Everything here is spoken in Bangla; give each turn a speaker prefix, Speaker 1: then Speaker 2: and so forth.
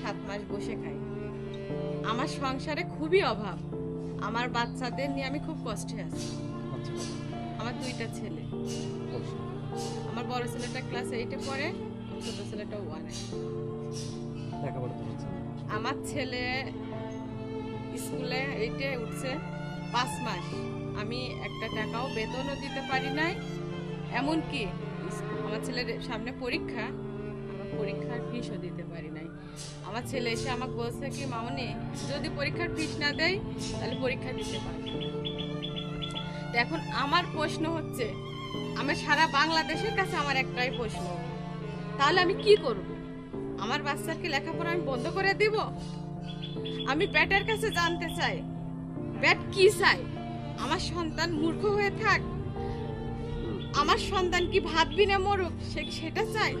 Speaker 1: 7 মাস বসে খাই। আমার সংসারে খুবই অভাব, আমার বাচ্চাদের নিয়ে আমি খুব কষ্টে আছি।
Speaker 2: আচ্ছা,
Speaker 1: আমার 2টা ছেলে, আমার বড় ছেলেটা ক্লাস 8-এ পড়ে, ছোট ছেলেটা 1-এ।
Speaker 2: লেখাপড়া তো হচ্ছে।
Speaker 1: আমার ছেলে স্কুলে 8-এ উঠছে, 5 মাস আমি একটা টাকাও বেতনও দিতে পারি নাই। এমনকি আমার ছেলের সামনে পরীক্ষা, আমার পরীক্ষার ফিসও দিতে পারি নাই। আমার ছেলে এসে আমাকে বলছে কি, মামনি যদি পরীক্ষার ফিস না দেয় তাহলে পরীক্ষা দিতে পারবে না। তো এখন আমার প্রশ্ন হচ্ছে, আমার সারা বাংলাদেশের কাছে আমার একটাই প্রশ্ন, তাহলে আমি কি করব? আমার বাচ্চাকে লেখাপড়া আমি বন্ধ করে দিব? আমি ব্যাটের কাছে জানতে চাই, ব্যাট কি চাই? আমার সন্তান মূর্খ হয়ে থাক, আমার সন্তান কি ভাত বিনা মরুক, সেটা চাই?